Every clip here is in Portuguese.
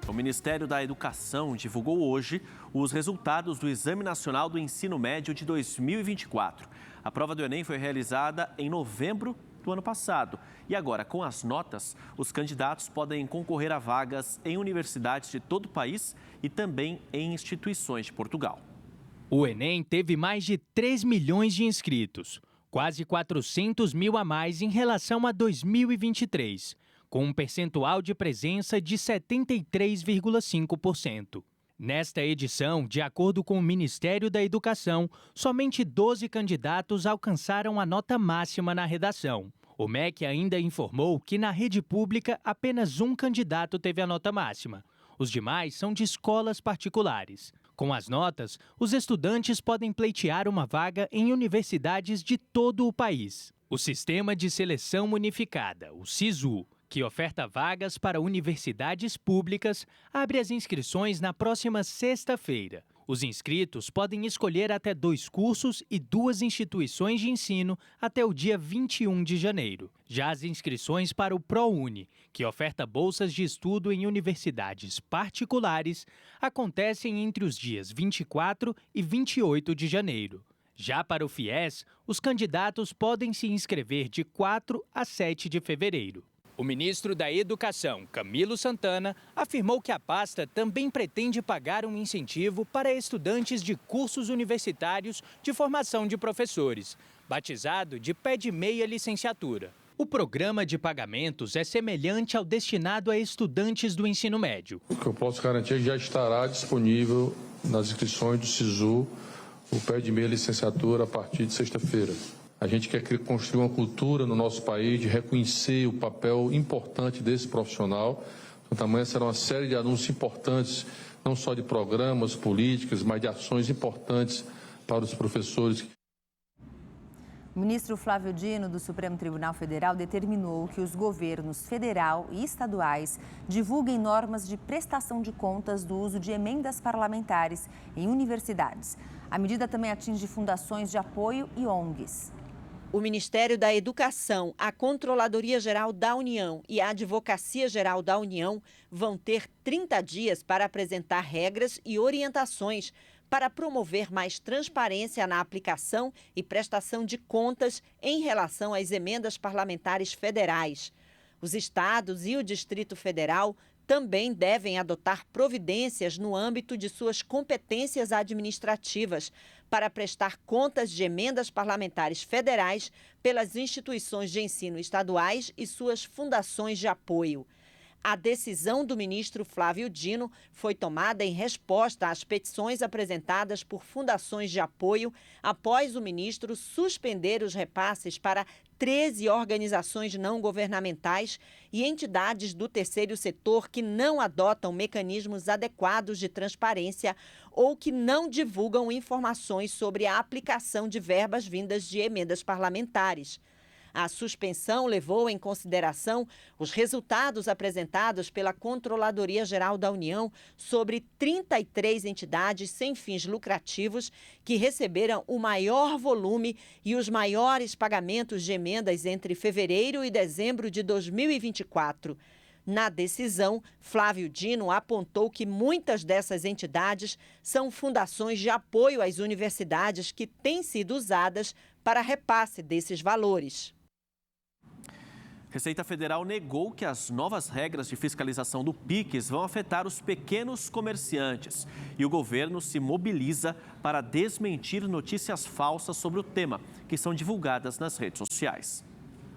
O Ministério da Educação divulgou hoje os resultados do Exame Nacional do Ensino Médio de 2024. A prova do Enem foi realizada em novembro do ano passado. E agora, com as notas, os candidatos podem concorrer a vagas em universidades de todo o país e também em instituições de Portugal. O Enem teve mais de 3 milhões de inscritos, quase 400 mil a mais em relação a 2023. Com um percentual de presença de 73,5%. Nesta edição, de acordo com o Ministério da Educação, somente 12 candidatos alcançaram a nota máxima na redação. O MEC ainda informou que na rede pública apenas um candidato teve a nota máxima. Os demais são de escolas particulares. Com as notas, os estudantes podem pleitear uma vaga em universidades de todo o país. O Sistema de Seleção Unificada, o SISU, que oferta vagas para universidades públicas, abre as inscrições na próxima sexta-feira. Os inscritos podem escolher até 2 cursos e 2 instituições de ensino até o dia 21 de janeiro. Já as inscrições para o ProUni, que oferta bolsas de estudo em universidades particulares, acontecem entre os dias 24 e 28 de janeiro. Já para o FIES, os candidatos podem se inscrever de 4 a 7 de fevereiro. O ministro da Educação, Camilo Santana, afirmou que a pasta também pretende pagar um incentivo para estudantes de cursos universitários de formação de professores, batizado de Pé de Meia Licenciatura. O programa de pagamentos é semelhante ao destinado a estudantes do ensino médio. O que eu posso garantir é que já estará disponível nas inscrições do SISU o Pé de Meia Licenciatura a partir de sexta-feira. A gente quer construir uma cultura no nosso país de reconhecer o papel importante desse profissional. Então, amanhã será uma série de anúncios importantes, não só de programas, políticas, mas de ações importantes para os professores. O ministro Flávio Dino, do Supremo Tribunal Federal, determinou que os governos federal e estaduais divulguem normas de prestação de contas do uso de emendas parlamentares em universidades. A medida também atinge fundações de apoio e ONGs. O Ministério da Educação, a Controladoria Geral da União e a Advocacia Geral da União vão ter 30 dias para apresentar regras e orientações para promover mais transparência na aplicação e prestação de contas em relação às emendas parlamentares federais. Os estados e o Distrito Federal também devem adotar providências no âmbito de suas competências administrativas para prestar contas de emendas parlamentares federais pelas instituições de ensino estaduais e suas fundações de apoio. A decisão do ministro Flávio Dino foi tomada em resposta às petições apresentadas por fundações de apoio após o ministro suspender os repasses para 13 organizações não governamentais e entidades do terceiro setor que não adotam mecanismos adequados de transparência ou que não divulgam informações sobre a aplicação de verbas vindas de emendas parlamentares. A suspensão levou em consideração os resultados apresentados pela Controladoria Geral da União sobre 33 entidades sem fins lucrativos que receberam o maior volume e os maiores pagamentos de emendas entre fevereiro e dezembro de 2024. Na decisão, Flávio Dino apontou que muitas dessas entidades são fundações de apoio às universidades que têm sido usadas para repasse desses valores. Receita Federal negou que as novas regras de fiscalização do PIX vão afetar os pequenos comerciantes. E o governo se mobiliza para desmentir notícias falsas sobre o tema, que são divulgadas nas redes sociais.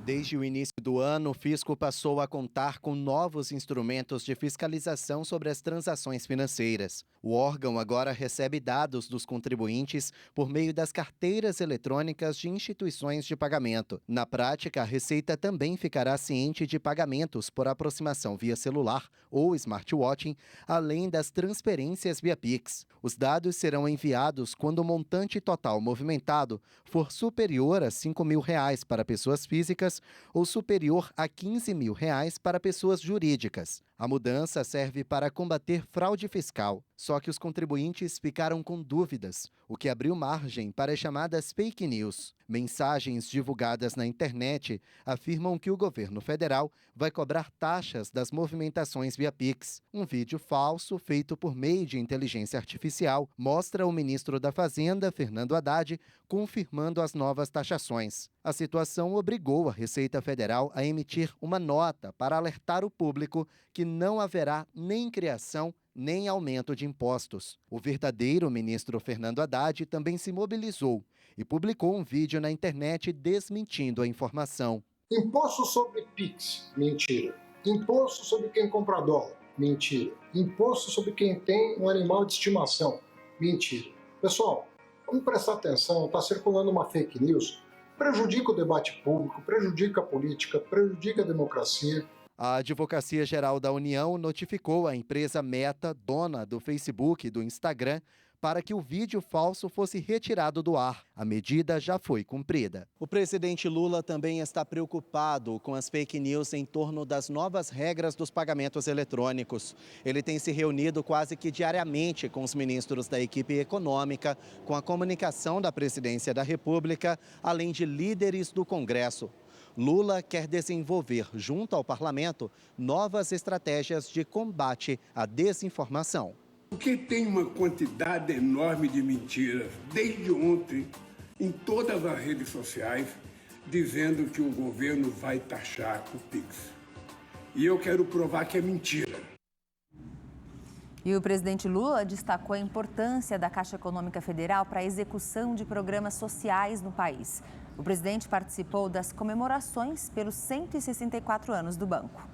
Desde o início do ano, o fisco passou a contar com novos instrumentos de fiscalização sobre as transações financeiras. O órgão agora recebe dados dos contribuintes por meio das carteiras eletrônicas de instituições de pagamento. Na prática, a Receita também ficará ciente de pagamentos por aproximação via celular ou smartwatch, além das transferências via Pix. Os dados serão enviados quando o montante total movimentado for superior a R$ 5.000 para pessoas físicas ou superior a R$ 15.000 para pessoas jurídicas. A mudança serve para combater fraude fiscal. Só que os contribuintes ficaram com dúvidas, o que abriu margem para as chamadas fake news. Mensagens divulgadas na internet afirmam que o governo federal vai cobrar taxas das movimentações via Pix. Um vídeo falso feito por meio de inteligência artificial mostra o ministro da Fazenda, Fernando Haddad, confirmando as novas taxações. A situação obrigou a Receita Federal a emitir uma nota para alertar o público que não haverá nem criação nem aumento de impostos. O verdadeiro ministro Fernando Haddad também se mobilizou e publicou um vídeo na internet desmentindo a informação. Imposto sobre Pix, mentira. Imposto sobre quem compra dólar, mentira. Imposto sobre quem tem um animal de estimação, mentira. Pessoal, vamos prestar atenção, está circulando uma fake news, prejudica o debate público, prejudica a política, prejudica a democracia. A Advocacia Geral da União notificou a empresa Meta, dona do Facebook e do Instagram, para que o vídeo falso fosse retirado do ar. A medida já foi cumprida. O presidente Lula também está preocupado com as fake news em torno das novas regras dos pagamentos eletrônicos. Ele tem se reunido quase que diariamente com os ministros da equipe econômica, com a comunicação da Presidência da República, além de líderes do Congresso. Lula quer desenvolver, junto ao parlamento, novas estratégias de combate à desinformação. Porque tem uma quantidade enorme de mentiras, desde ontem, em todas as redes sociais, dizendo que o governo vai taxar o Pix. E eu quero provar que é mentira. E o presidente Lula destacou a importância da Caixa Econômica Federal para a execução de programas sociais no país. O presidente participou das comemorações pelos 164 anos do banco.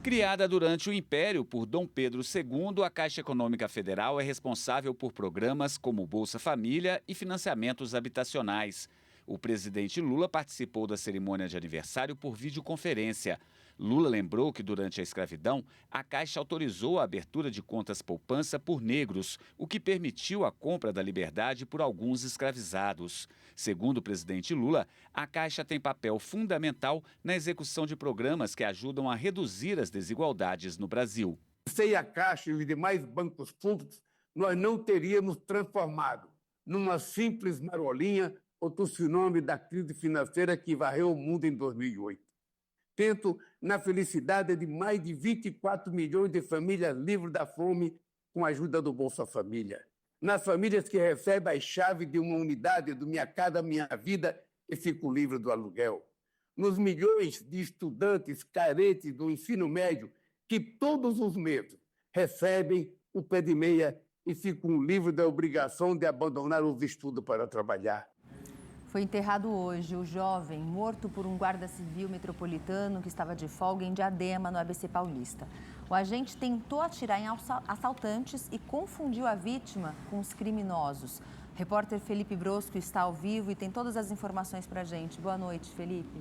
Criada durante o Império por Dom Pedro II, a Caixa Econômica Federal é responsável por programas como Bolsa Família e financiamentos habitacionais. O presidente Lula participou da cerimônia de aniversário por videoconferência. Lula lembrou que durante a escravidão, a Caixa autorizou a abertura de contas poupança por negros, o que permitiu a compra da liberdade por alguns escravizados. Segundo o presidente Lula, a Caixa tem papel fundamental na execução de programas que ajudam a reduzir as desigualdades no Brasil. Sem a Caixa e os demais bancos públicos, nós não teríamos transformado numa simples marolinha o tsunami da crise financeira que varreu o mundo em 2008. Penso na felicidade de mais de 24 milhões de famílias livres da fome com a ajuda do Bolsa Família. Nas famílias que recebem as chaves de uma unidade do Minha Casa Minha Vida e ficam livres do aluguel. Nos milhões de estudantes carentes do ensino médio que todos os meses recebem o pé de meia e ficam livres da obrigação de abandonar os estudos para trabalhar. Foi enterrado hoje o jovem morto por um guarda civil metropolitano que estava de folga em Diadema, no ABC Paulista. O agente tentou atirar em assaltantes e confundiu a vítima com os criminosos. O repórter Felipe Brosco está ao vivo e tem todas as informações para a gente. Boa noite, Felipe.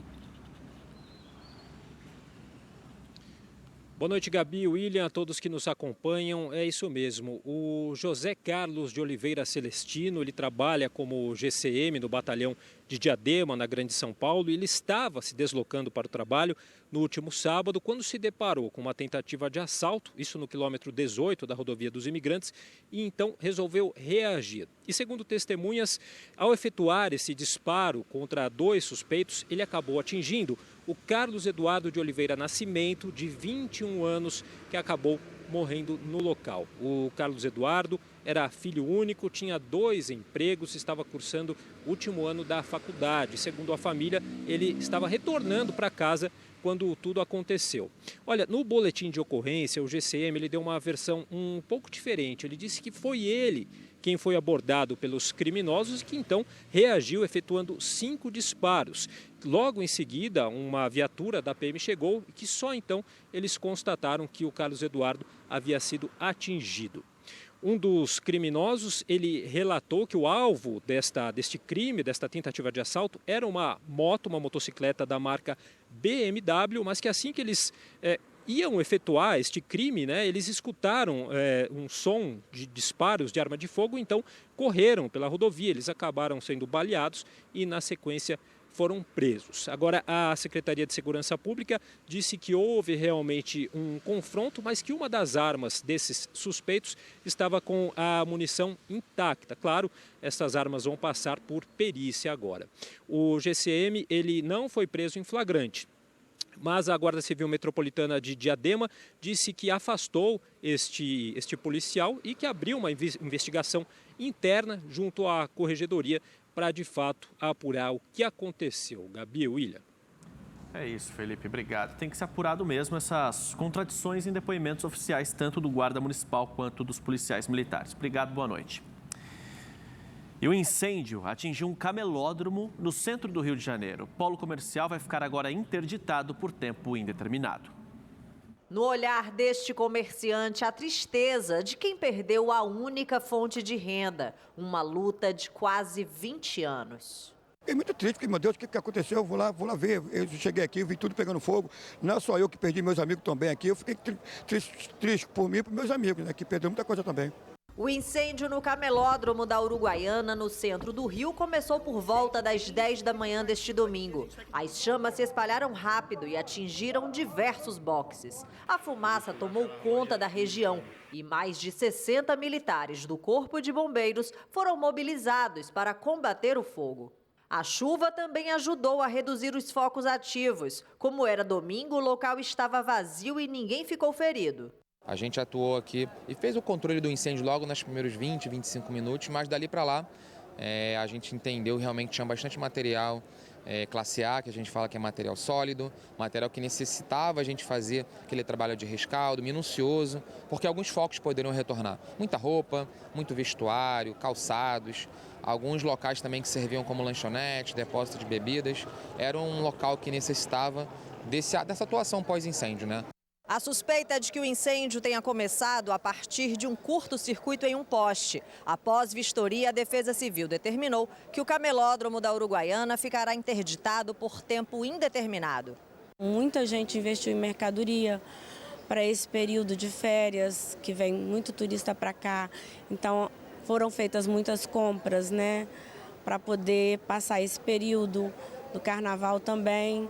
Boa noite, Gabi, William, a todos que nos acompanham. É isso mesmo, o José Carlos de Oliveira Celestino, ele trabalha como GCM no batalhão de Diadema, na Grande São Paulo, e ele estava se deslocando para o trabalho no último sábado, quando se deparou com uma tentativa de assalto, isso no quilômetro 18 da rodovia dos Imigrantes, e então resolveu reagir. E segundo testemunhas, ao efetuar esse disparo contra 2 suspeitos, ele acabou atingindo o Carlos Eduardo de Oliveira Nascimento, de 21 anos, que acabou morrendo no local. O Carlos Eduardo era filho único, tinha 2 empregos, estava cursando o último ano da faculdade. Segundo a família, ele estava retornando para casa quando tudo aconteceu. Olha, no boletim de ocorrência, o GCM ele deu uma versão um pouco diferente. Ele disse que foi ele quem foi abordado pelos criminosos e que então reagiu efetuando 5 disparos. Logo em seguida, uma viatura da PM chegou e que só então eles constataram que o Carlos Eduardo havia sido atingido. Um dos criminosos, ele relatou que o alvo deste crime, desta tentativa de assalto, era uma motocicleta da marca BMW, mas que assim que eles iam efetuar este crime, né, eles escutaram um som de disparos de arma de fogo, então correram pela rodovia, eles acabaram sendo baleados e na sequência foram presos. Agora, a Secretaria de Segurança Pública disse que houve realmente um confronto, mas que uma das armas desses suspeitos estava com a munição intacta. Claro, essas armas vão passar por perícia agora. O GCM, ele não foi preso em flagrante, mas a Guarda Civil Metropolitana de Diadema disse que afastou este policial e que abriu uma investigação interna junto à Corregedoria para, de fato, apurar o que aconteceu. Gabi, William. É isso, Felipe. Obrigado. Tem que ser apurado mesmo essas contradições em depoimentos oficiais, tanto do guarda municipal quanto dos policiais militares. Obrigado, boa noite. E o incêndio atingiu um camelódromo no centro do Rio de Janeiro. O polo comercial vai ficar agora interditado por tempo indeterminado. No olhar deste comerciante, a tristeza de quem perdeu a única fonte de renda. Uma luta de quase 20 anos. Fiquei muito triste, porque, meu Deus, o que aconteceu? Eu vou lá ver. Eu cheguei aqui, vi tudo pegando fogo. Não é só eu que perdi, meus amigos também aqui. Eu fiquei triste por mim e por meus amigos, né, que perderam muita coisa também. O incêndio no camelódromo da Uruguaiana, no centro do Rio, começou por volta das 10 da manhã deste domingo. As chamas se espalharam rápido e atingiram diversos boxes. A fumaça tomou conta da região e mais de 60 militares do Corpo de Bombeiros foram mobilizados para combater o fogo. A chuva também ajudou a reduzir os focos ativos. Como era domingo, o local estava vazio e ninguém ficou ferido. A gente atuou aqui e fez o controle do incêndio logo nos primeiros 20, 25 minutos, mas dali para lá a gente entendeu realmente que tinha bastante material classe A, que a gente fala que é material sólido, material que necessitava a gente fazer aquele trabalho de rescaldo, minucioso, porque alguns focos poderiam retornar. Muita roupa, muito vestuário, calçados, alguns locais também que serviam como lanchonete, depósito de bebidas. Era um local que necessitava dessa atuação pós-incêndio, né? A suspeita é de que o incêndio tenha começado a partir de um curto-circuito em um poste. Após vistoria, a Defesa Civil determinou que o camelódromo da Uruguaiana ficará interditado por tempo indeterminado. Muita gente investiu em mercadoria para esse período de férias, que vem muito turista para cá. Então, foram feitas muitas compras, né, para poder passar esse período do carnaval também.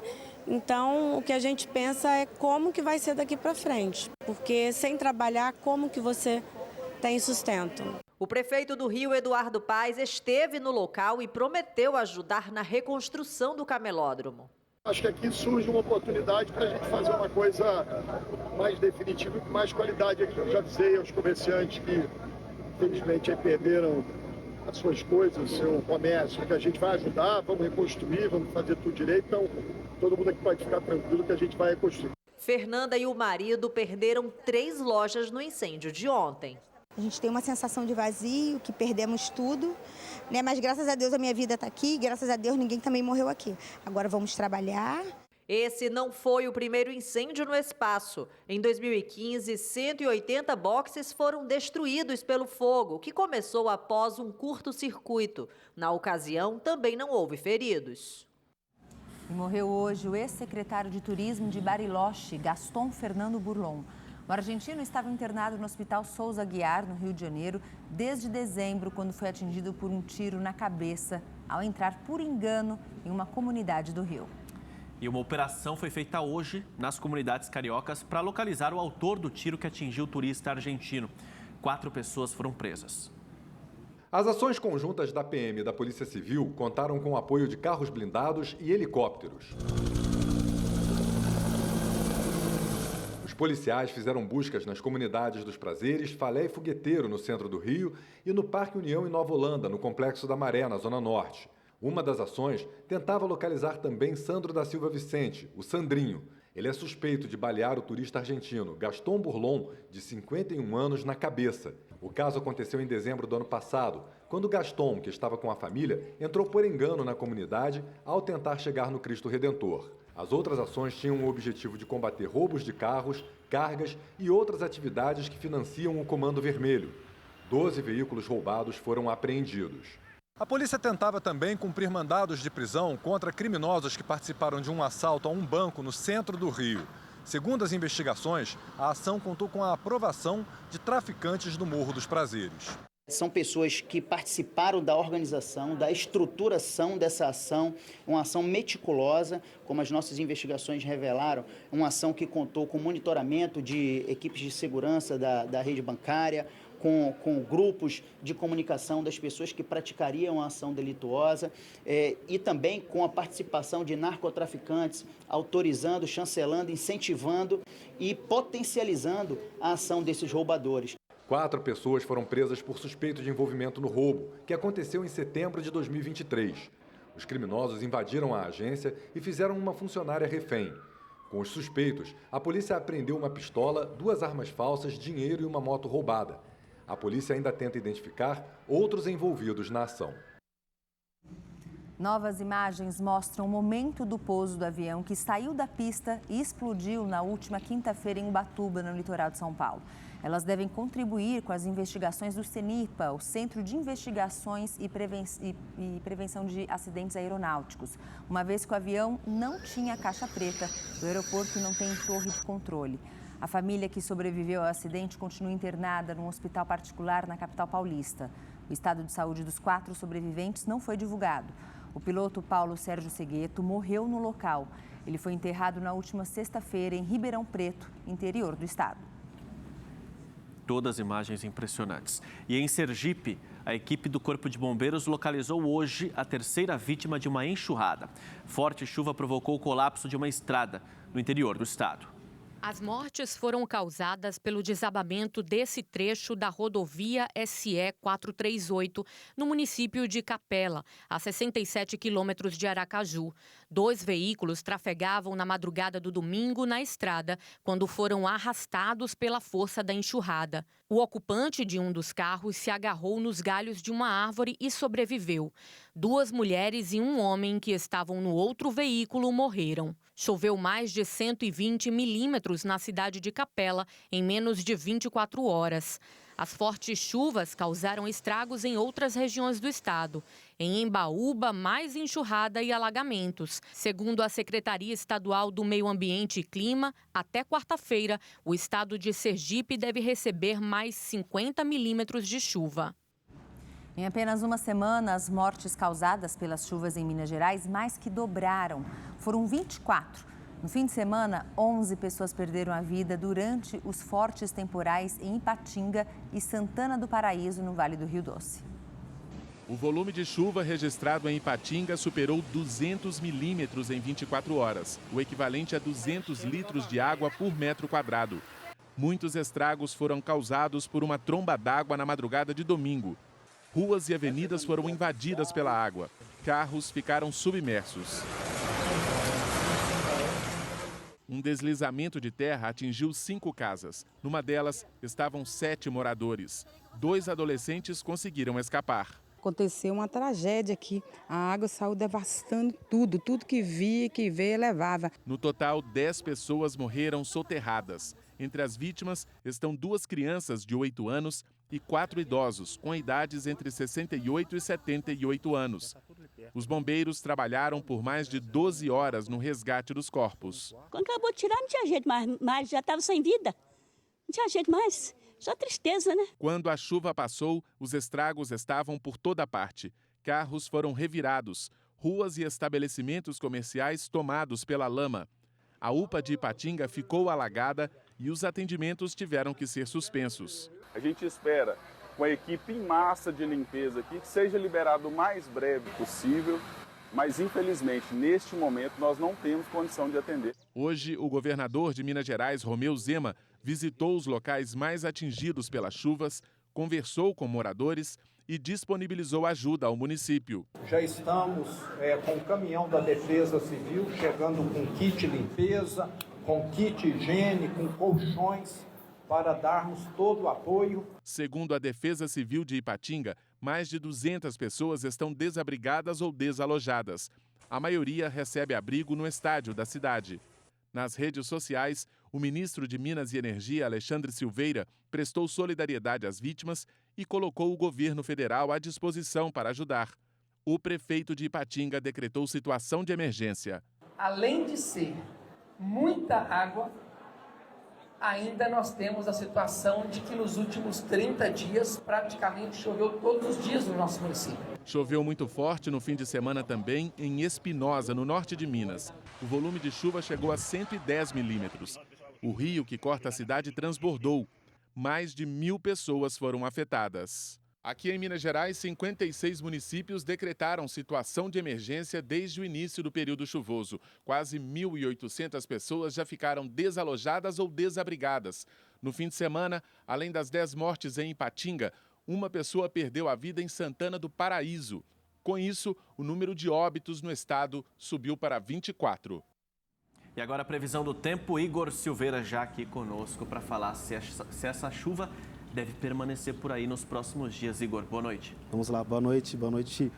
Então, o que a gente pensa é como que vai ser daqui para frente, porque sem trabalhar, como que você tem sustento? O prefeito do Rio, Eduardo Paes, esteve no local e prometeu ajudar na reconstrução do camelódromo. Acho que aqui surge uma oportunidade para a gente fazer uma coisa mais definitiva e com mais qualidade. Eu já avisei aos comerciantes que, infelizmente, perderam as suas coisas, o seu comércio, que a gente vai ajudar, vamos reconstruir, vamos fazer tudo direito. Então, todo mundo aqui pode ficar tranquilo que a gente vai reconstruir. Fernanda e o marido perderam 3 lojas no incêndio de ontem. A gente tem uma sensação de vazio, que perdemos tudo, né? Mas graças a Deus a minha vida está aqui, graças a Deus ninguém também morreu aqui. Agora vamos trabalhar. Esse não foi o primeiro incêndio no espaço. Em 2015, 180 boxes foram destruídos pelo fogo, que começou após um curto-circuito. Na ocasião, também não houve feridos. E morreu hoje o ex-secretário de Turismo de Bariloche, Gaston Fernando Burlon. O argentino estava internado no Hospital Souza Aguiar, no Rio de Janeiro, desde dezembro, quando foi atingido por um tiro na cabeça, ao entrar por engano em uma comunidade do Rio. E uma operação foi feita hoje nas comunidades cariocas para localizar o autor do tiro que atingiu o turista argentino. 4 pessoas foram presas. As ações conjuntas da PM e da Polícia Civil contaram com o apoio de carros blindados e helicópteros. Os policiais fizeram buscas nas comunidades dos Prazeres, Falé e Fogueteiro, no centro do Rio, e no Parque União, em Nova Holanda, no Complexo da Maré, na Zona Norte. Uma das ações tentava localizar também Sandro da Silva Vicente, o Sandrinho. Ele é suspeito de balear o turista argentino Gaston Burlon, de 51 anos, na cabeça. O caso aconteceu em dezembro do ano passado, quando Gaston, que estava com a família, entrou por engano na comunidade ao tentar chegar no Cristo Redentor. As outras ações tinham o objetivo de combater roubos de carros, cargas e outras atividades que financiam o Comando Vermelho. 12 veículos roubados foram apreendidos. A polícia tentava também cumprir mandados de prisão contra criminosos que participaram de um assalto a um banco no centro do Rio. Segundo as investigações, a ação contou com a aprovação de traficantes do Morro dos Prazeres. São pessoas que participaram da organização, da estruturação dessa ação, uma ação meticulosa, como as nossas investigações revelaram, uma ação que contou com monitoramento de equipes de segurança da rede bancária, com grupos de comunicação das pessoas que praticariam a ação delituosa e também com a participação de narcotraficantes, autorizando, chancelando, incentivando e potencializando a ação desses roubadores. 4 pessoas foram presas por suspeito de envolvimento no roubo, que aconteceu em setembro de 2023. Os criminosos invadiram a agência e fizeram uma funcionária refém. Com os suspeitos, a polícia apreendeu uma pistola, 2 armas falsas, dinheiro e uma moto roubada. A polícia ainda tenta identificar outros envolvidos na ação. Novas imagens mostram o momento do pouso do avião que saiu da pista e explodiu na última quinta-feira em Ubatuba, no litoral de São Paulo. Elas devem contribuir com as investigações do CENIPA, o Centro de Investigações e Prevenção de Acidentes Aeronáuticos, uma vez que o avião não tinha caixa preta do aeroporto e não tem torre de controle. A família que sobreviveu ao acidente continua internada num hospital particular na capital paulista. O estado de saúde dos 4 sobreviventes não foi divulgado. O piloto Paulo Sérgio Segueto morreu no local. Ele foi enterrado na última sexta-feira em Ribeirão Preto, interior do estado. Todas imagens impressionantes. E em Sergipe, a equipe do Corpo de Bombeiros localizou hoje a 3ª vítima de uma enxurrada. Forte chuva provocou o colapso de uma estrada no interior do estado. As mortes foram causadas pelo desabamento desse trecho da rodovia SE 438, no município de Capela, a 67 quilômetros de Aracaju. 2 veículos trafegavam na madrugada do domingo na estrada, quando foram arrastados pela força da enxurrada. O ocupante de um dos carros se agarrou nos galhos de uma árvore e sobreviveu. 2 mulheres e um homem que estavam no outro veículo morreram. Choveu mais de 120 milímetros na cidade de Capela em menos de 24 horas. As fortes chuvas causaram estragos em outras regiões do estado. Em Embaúba, mais enxurrada e alagamentos. Segundo a Secretaria Estadual do Meio Ambiente e Clima, até quarta-feira, o estado de Sergipe deve receber mais 50 milímetros de chuva. Em apenas uma semana, as mortes causadas pelas chuvas em Minas Gerais mais que dobraram. Foram 24. No fim de semana, 11 pessoas perderam a vida durante os fortes temporais em Ipatinga e Santana do Paraíso, no Vale do Rio Doce. O volume de chuva registrado em Ipatinga superou 200 milímetros em 24 horas, o equivalente a 200 litros de água por metro quadrado. Muitos estragos foram causados por uma tromba d'água na madrugada de domingo. Ruas e avenidas foram invadidas pela água. Carros ficaram submersos. Um deslizamento de terra atingiu 5 casas. Numa delas, estavam 7 moradores. 2 adolescentes conseguiram escapar. Aconteceu uma tragédia aqui. A água saiu devastando tudo que via, que veio, levava. No total, 10 pessoas morreram soterradas. Entre as vítimas estão 2 crianças de 8 anos e 4 idosos, com idades entre 68 e 78 anos. Os bombeiros trabalharam por mais de 12 horas no resgate dos corpos. Quando acabou de tirar, não tinha jeito mais, já estava sem vida. Não tinha jeito mais, só tristeza, né? Quando a chuva passou, os estragos estavam por toda parte. Carros foram revirados, ruas e estabelecimentos comerciais tomados pela lama. A UPA de Ipatinga ficou alagada e os atendimentos tiveram que ser suspensos. A gente espera, com a equipe em massa de limpeza aqui, que seja liberado o mais breve possível, mas infelizmente, neste momento, nós não temos condição de atender. Hoje, o governador de Minas Gerais, Romeu Zema, visitou os locais mais atingidos pelas chuvas, conversou com moradores e disponibilizou ajuda ao município. Já estamos com o caminhão da Defesa Civil chegando com kit limpeza, com kit higiene, com colchões, para darmos todo o apoio. Segundo a Defesa Civil de Ipatinga, mais de 200 pessoas estão desabrigadas ou desalojadas. A maioria recebe abrigo no estádio da cidade. Nas redes sociais, o ministro de Minas e Energia, Alexandre Silveira, prestou solidariedade às vítimas e colocou o governo federal à disposição para ajudar. O prefeito de Ipatinga decretou situação de emergência. Além de ser muita água, ainda nós temos a situação de que nos últimos 30 dias praticamente choveu todos os dias no nosso município. Choveu muito forte no fim de semana também em Espinosa, no norte de Minas. O volume de chuva chegou a 110 milímetros. O rio que corta a cidade transbordou. Mais de 1.000 pessoas foram afetadas. Aqui em Minas Gerais, 56 municípios decretaram situação de emergência desde o início do período chuvoso. Quase 1.800 pessoas já ficaram desalojadas ou desabrigadas. No fim de semana, além das 10 mortes em Ipatinga, uma pessoa perdeu a vida em Santana do Paraíso. Com isso, o número de óbitos no estado subiu para 24. E agora a previsão do tempo, Igor Silveira já aqui conosco para falar se essa chuva deve permanecer por aí nos próximos dias. Igor, boa noite. Vamos lá, boa noite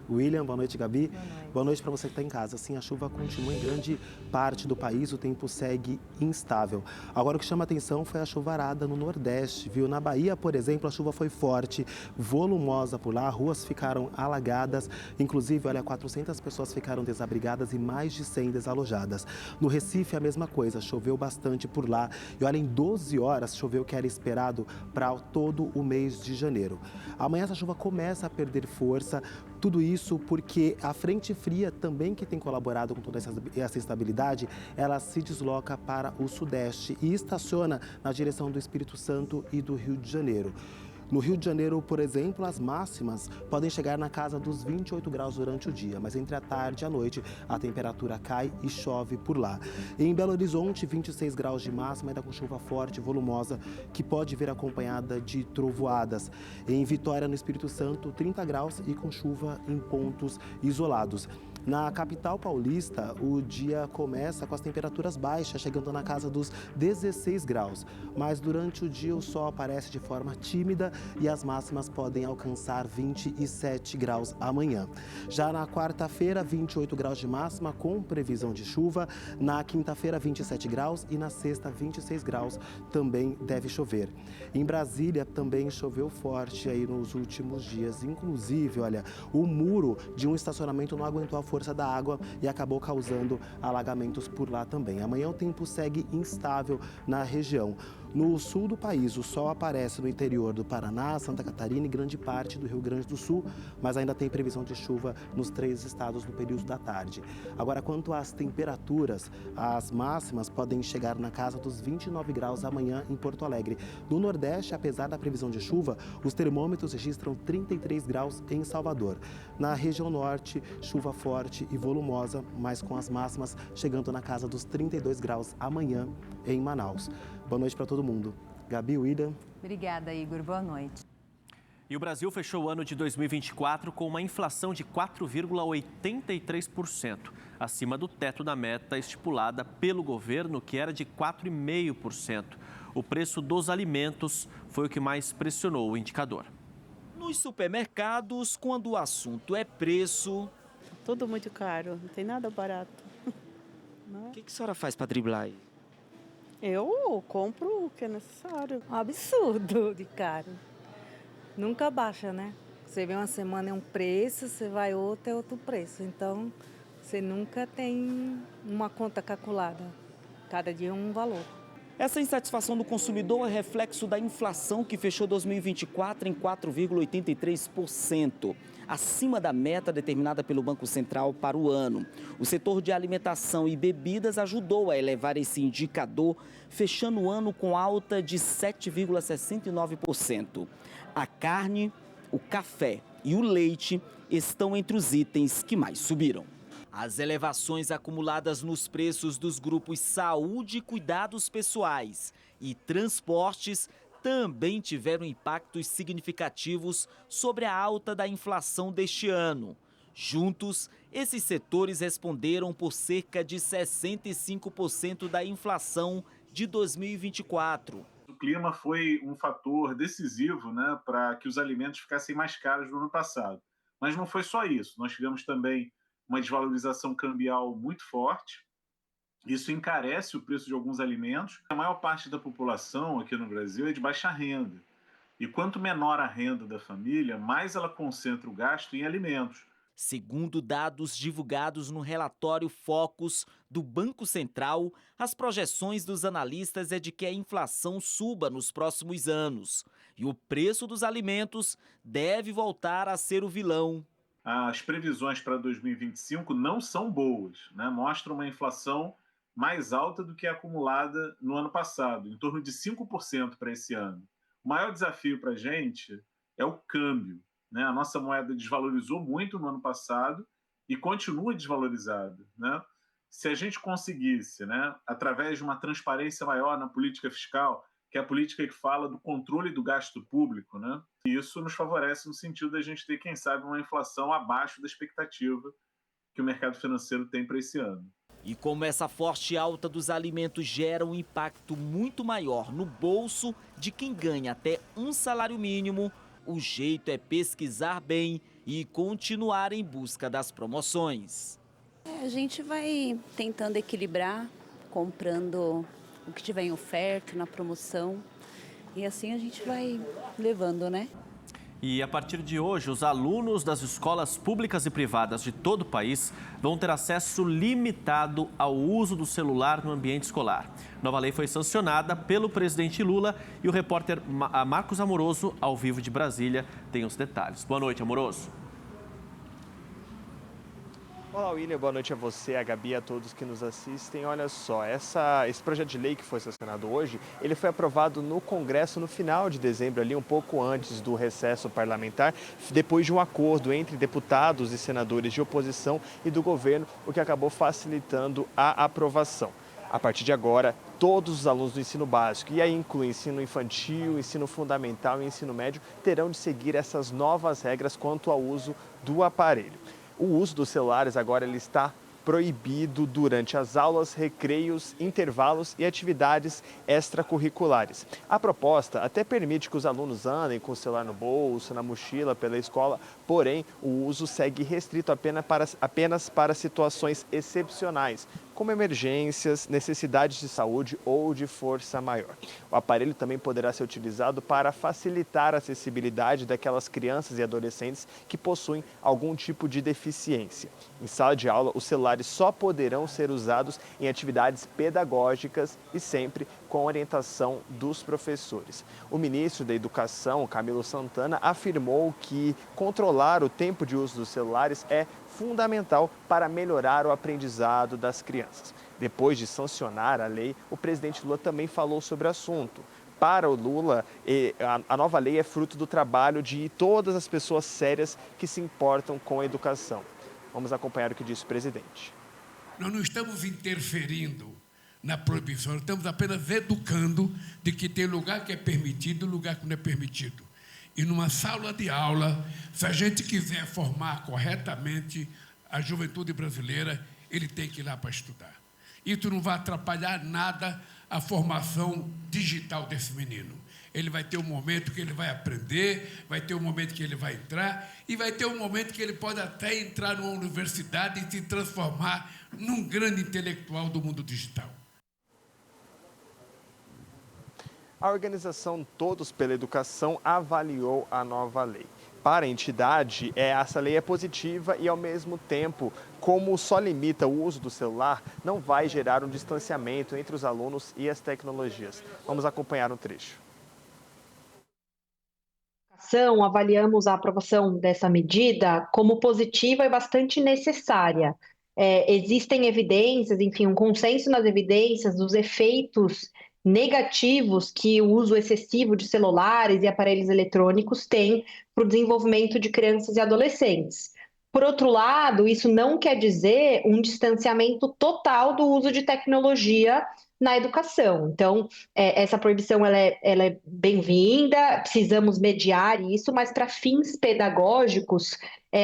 William, boa noite Gabi. Boa noite para você que está em casa. Sim, a chuva continua em grande parte do país, o tempo segue instável. Agora o que chama atenção foi a chuvarada no Nordeste, viu? Na Bahia, por exemplo, a chuva foi forte, volumosa por lá, ruas ficaram alagadas, inclusive, olha, 400 pessoas ficaram desabrigadas e mais de 100 desalojadas. No Recife, a mesma coisa, choveu bastante por lá e olha, em 12 horas choveu o que era esperado para todo o mês de janeiro. Amanhã essa chuva começa a perder força, tudo isso porque a frente fria também que tem colaborado com toda essa instabilidade, ela se desloca para o sudeste e estaciona na direção do Espírito Santo e do Rio de Janeiro. No Rio de Janeiro, por exemplo, as máximas podem chegar na casa dos 28 graus durante o dia, mas entre a tarde e a noite a temperatura cai e chove por lá. Em Belo Horizonte, 26 graus de máxima, ainda com chuva forte e volumosa, que pode vir acompanhada de trovoadas. Em Vitória, no Espírito Santo, 30 graus e com chuva em pontos isolados. Na capital paulista, o dia começa com as temperaturas baixas, chegando na casa dos 16 graus. Mas durante o dia o sol aparece de forma tímida e as máximas podem alcançar 27 graus amanhã. Já na quarta-feira, 28 graus de máxima com previsão de chuva. Na quinta-feira, 27 graus e na sexta, 26 graus também deve chover. Em Brasília também choveu forte aí nos últimos dias. Inclusive, olha, o muro de um estacionamento não aguentou a força da água e acabou causando alagamentos por lá também. Amanhã o tempo segue instável na região. No sul do país, o sol aparece no interior do Paraná, Santa Catarina e grande parte do Rio Grande do Sul, mas ainda tem previsão de chuva nos 3 estados no período da tarde. Agora, quanto às temperaturas, as máximas podem chegar na casa dos 29 graus amanhã em Porto Alegre. No Nordeste, apesar da previsão de chuva, os termômetros registram 33 graus em Salvador. Na região norte, chuva forte e volumosa, mas com as máximas chegando na casa dos 32 graus amanhã em Manaus. Boa noite para todo mundo. Gabi, William. Obrigada, Igor. Boa noite. E o Brasil fechou o ano de 2024 com uma inflação de 4,83%, acima do teto da meta estipulada pelo governo, que era de 4,5%. O preço dos alimentos foi o que mais pressionou o indicador. Nos supermercados, quando o assunto é preço... Tudo muito caro, não tem nada barato. O que a senhora faz para driblar aí? Eu compro o que é necessário. Um absurdo de caro. Nunca baixa, né? Você vê uma semana é um preço, você vai outra é outro preço. Então, você nunca tem uma conta calculada. Cada dia é um valor. Essa insatisfação do consumidor é reflexo da inflação que fechou 2024 em 4,83%, acima da meta determinada pelo Banco Central para o ano. O setor de alimentação e bebidas ajudou a elevar esse indicador, fechando o ano com alta de 7,69%. A carne, o café e o leite estão entre os itens que mais subiram. As elevações acumuladas nos preços dos grupos saúde e cuidados pessoais e transportes também tiveram impactos significativos sobre a alta da inflação deste ano. Juntos, esses setores responderam por cerca de 65% da inflação de 2024. O clima foi um fator decisivo, né, para que os alimentos ficassem mais caros no ano passado. Mas não foi só isso, nós tivemos também uma desvalorização cambial muito forte. Isso encarece o preço de alguns alimentos. A maior parte da população aqui no Brasil é de baixa renda. E quanto menor a renda da família, mais ela concentra o gasto em alimentos. Segundo dados divulgados no relatório Focus do Banco Central, as projeções dos analistas é de que a inflação suba nos próximos anos e o preço dos alimentos deve voltar a ser o vilão. As previsões para 2025 não são boas, né? Mostram uma inflação mais alta do que a acumulada no ano passado, em torno de 5% para esse ano. O maior desafio para a gente é o câmbio, né? A nossa moeda desvalorizou muito no ano passado e continua desvalorizada, né? Se a gente conseguisse, né, através de uma transparência maior na política fiscal, que é a política que fala do controle do gasto público, né? Isso nos favorece no sentido da gente ter, quem sabe, uma inflação abaixo da expectativa que o mercado financeiro tem para esse ano. E como essa forte alta dos alimentos gera um impacto muito maior no bolso de quem ganha até um salário mínimo, o jeito é pesquisar bem e continuar em busca das promoções. A gente vai tentando equilibrar, comprando o que tiver em oferta, na promoção, e assim a gente vai levando, né? E a partir de hoje, os alunos das escolas públicas e privadas de todo o país vão ter acesso limitado ao uso do celular no ambiente escolar. A nova lei foi sancionada pelo presidente Lula e o repórter Marcos Amoroso, ao vivo de Brasília, tem os detalhes. Boa noite, Amoroso. Olá, William. Boa noite a você, a Gabi e a todos que nos assistem. Olha só, esse projeto de lei que foi sancionado hoje, ele foi aprovado no Congresso no final de dezembro, ali um pouco antes do recesso parlamentar, depois de um acordo entre deputados e senadores de oposição e do governo, o que acabou facilitando a aprovação. A partir de agora, todos os alunos do ensino básico, e aí inclui ensino infantil, ensino fundamental e ensino médio, terão de seguir essas novas regras quanto ao uso do aparelho. O uso dos celulares agora ele está proibido durante as aulas, recreios, intervalos e atividades extracurriculares. A proposta até permite que os alunos andem com o celular no bolso, na mochila, pela escola, porém o uso segue restrito apenas para situações excepcionais, como emergências, necessidades de saúde ou de força maior. O aparelho também poderá ser utilizado para facilitar a acessibilidade daquelas crianças e adolescentes que possuem algum tipo de deficiência. Em sala de aula, os celulares só poderão ser usados em atividades pedagógicas e sempre com orientação dos professores. O ministro da Educação, Camilo Santana, afirmou que controlar o tempo de uso dos celulares é fundamental para melhorar o aprendizado das crianças. Depois de sancionar a lei, o presidente Lula também falou sobre o assunto. Para o Lula, a nova lei é fruto do trabalho de todas as pessoas sérias que se importam com a educação. Vamos acompanhar o que disse o presidente. Nós não estamos interferindo na proibição, estamos apenas educando de que tem lugar que é permitido e lugar que não é permitido. E numa sala de aula, se a gente quiser formar corretamente a juventude brasileira, ele tem que ir lá para estudar. Isso não vai atrapalhar nada a formação digital desse menino. Ele vai ter um momento que ele vai aprender, vai ter um momento que ele vai entrar e vai ter um momento que ele pode até entrar numa universidade e se transformar num grande intelectual do mundo digital. A organização Todos pela Educação avaliou a nova lei. Para a entidade, essa lei é positiva e, ao mesmo tempo, como só limita o uso do celular, não vai gerar um distanciamento entre os alunos e as tecnologias. Vamos acompanhar um trecho. Avaliamos a aprovação dessa medida como positiva e bastante necessária. Existem evidências, enfim, um consenso nas evidências dos efeitos negativos que o uso excessivo de celulares e aparelhos eletrônicos tem para o desenvolvimento de crianças e adolescentes. Por outro lado, isso não quer dizer um distanciamento total do uso de tecnologia na educação. Então, essa proibição ela é bem-vinda, precisamos mediar isso, mas para fins pedagógicos,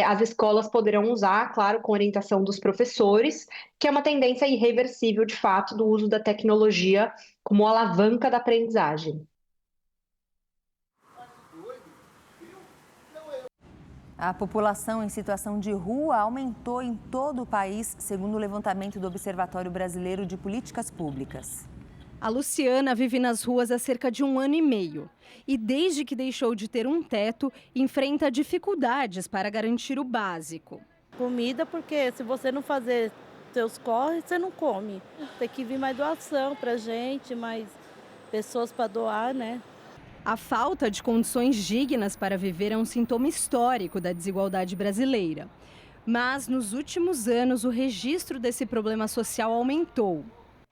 as escolas poderão usar, claro, com orientação dos professores, que é uma tendência irreversível, de fato, do uso da tecnologia como alavanca da aprendizagem. A população em situação de rua aumentou em todo o país, segundo o levantamento do Observatório Brasileiro de Políticas Públicas. A Luciana vive nas ruas há cerca de 1 ano e meio. E desde que deixou de ter um teto, enfrenta dificuldades para garantir o básico. comida, porque se você não fazer seus corres, você não come. Tem que vir mais doação pra gente, mais pessoas para doar, né? A falta de condições dignas para viver é um sintoma histórico da desigualdade brasileira. Mas, nos últimos anos, o registro desse problema social aumentou.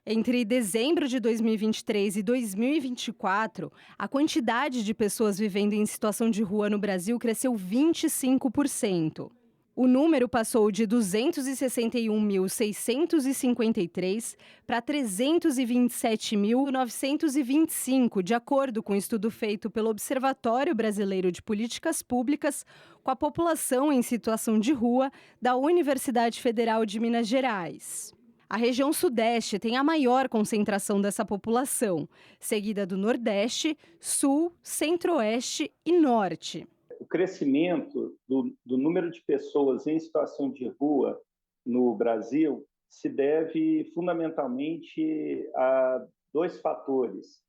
Entre dezembro de 2023 e 2024, a quantidade de pessoas vivendo em situação de rua no Brasil cresceu 25%. O número passou de 261.653 para 327.925, de acordo com um estudo feito pelo Observatório Brasileiro de Políticas Públicas com a população em situação de rua da Universidade Federal de Minas Gerais. A região Sudeste tem a maior concentração dessa população, seguida do Nordeste, Sul, Centro-Oeste e Norte. O crescimento do número de pessoas em situação de rua no Brasil se deve fundamentalmente a dois fatores.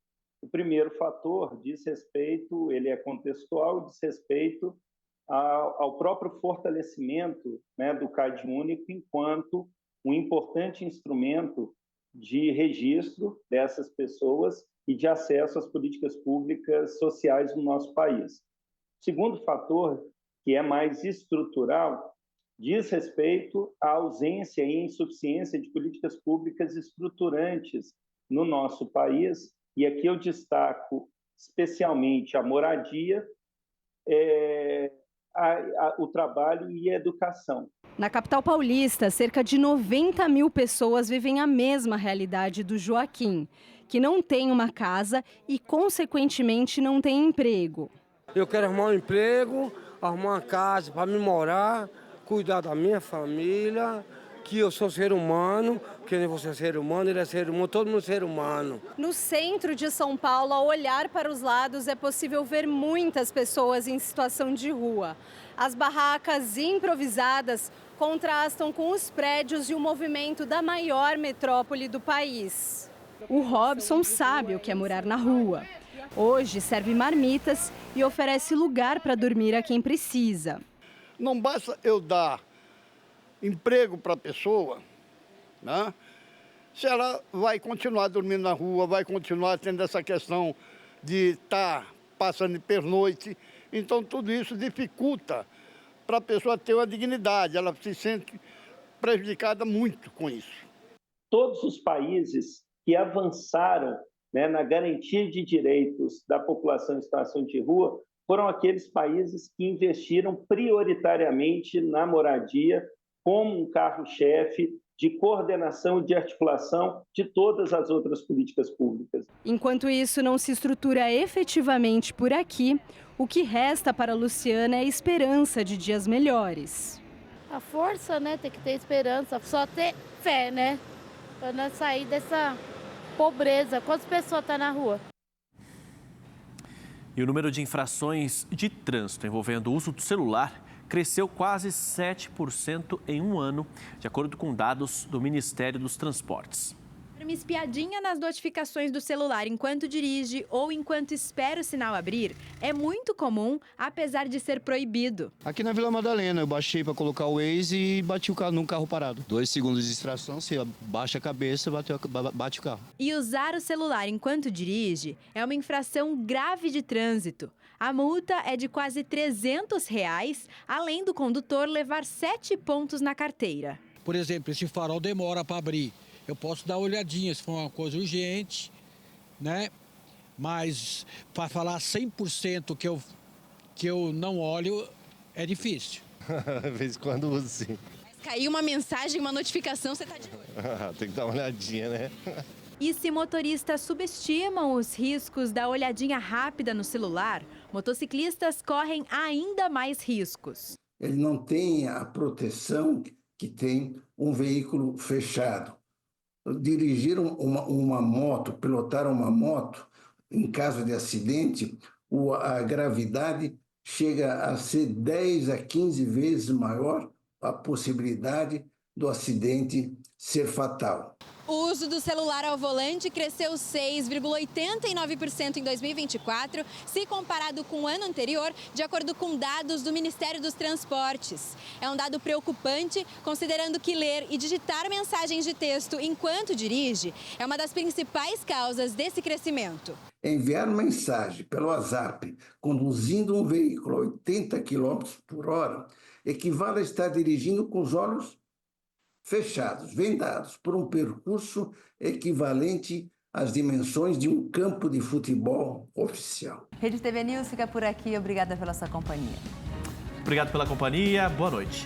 O primeiro fator diz respeito, ele é contextual, diz respeito ao próprio fortalecimento, né, do CAD único enquanto um importante instrumento de registro dessas pessoas e de acesso às políticas públicas sociais no nosso país. O segundo fator, que é mais estrutural, diz respeito à ausência e insuficiência de políticas públicas estruturantes no nosso país, e aqui eu destaco especialmente a moradia, o trabalho e a educação. Na capital paulista, cerca de 90 mil pessoas vivem a mesma realidade do Joaquim, que não tem uma casa e, consequentemente, não tem emprego. Eu quero arrumar um emprego, arrumar uma casa para me morar, cuidar da minha família, que eu sou ser humano, que nem você é ser humano, ele é ser humano, todo mundo é ser humano. No centro de São Paulo, ao olhar para os lados, é possível ver muitas pessoas em situação de rua. As barracas improvisadas contrastam com os prédios e o movimento da maior metrópole do país. O Robson sabe o que é morar na rua. Hoje serve marmitas e oferece lugar para dormir a quem precisa. Não basta eu dar emprego para a pessoa, né? Se ela vai continuar dormindo na rua, vai continuar tendo essa questão de estar passando de pernoite, então tudo isso dificulta para a pessoa ter uma dignidade, ela se sente prejudicada muito com isso. Todos os países que avançaram, né, na garantia de direitos da população em situação de rua foram aqueles países que investiram prioritariamente na moradia como um carro-chefe de coordenação e de articulação de todas as outras políticas públicas. Enquanto isso não se estrutura efetivamente por aqui, o que resta para a Luciana é a esperança de dias melhores. A força, né? Tem que ter esperança, só ter fé, né? Para nós sair dessa pobreza. Quantas pessoas estão na rua? E o número de infrações de trânsito envolvendo o uso do celular cresceu quase 7% em um ano, de acordo com dados do Ministério dos Transportes. Uma espiadinha nas notificações do celular enquanto dirige ou enquanto espera o sinal abrir é muito comum, apesar de ser proibido. Aqui na Vila Madalena, eu baixei para colocar o Waze e bati o carro num carro parado. 2 segundos de distração, você baixa a cabeça, bate o carro. E usar o celular enquanto dirige é uma infração grave de trânsito. A multa é de quase R$300, além do condutor levar 7 pontos na carteira. Por exemplo, esse farol demora para abrir. Eu posso dar uma olhadinha se for uma coisa urgente, né? Mas para falar 100% que eu não olho, é difícil. De vez em quando uso, sim. Mas caiu uma mensagem, uma notificação, você tá de olho. Tem que dar uma olhadinha, né? E se motoristas subestimam os riscos da olhadinha rápida no celular, motociclistas correm ainda mais riscos. Ele não tem a proteção que tem um veículo fechado. Dirigir uma moto, pilotar uma moto, em caso de acidente, a gravidade chega a ser 10 a 15 vezes maior a possibilidade do acidente ser fatal. O uso do celular ao volante cresceu 6,89% em 2024, se comparado com o ano anterior, de acordo com dados do Ministério dos Transportes. É um dado preocupante, considerando que ler e digitar mensagens de texto enquanto dirige é uma das principais causas desse crescimento. Enviar mensagem pelo WhatsApp conduzindo um veículo a 80 km por hora equivale a estar dirigindo com os olhos fechados, vendados, por um percurso equivalente às dimensões de um campo de futebol oficial. Rede TV News fica por aqui. Obrigada pela sua companhia. Obrigado pela companhia. Boa noite.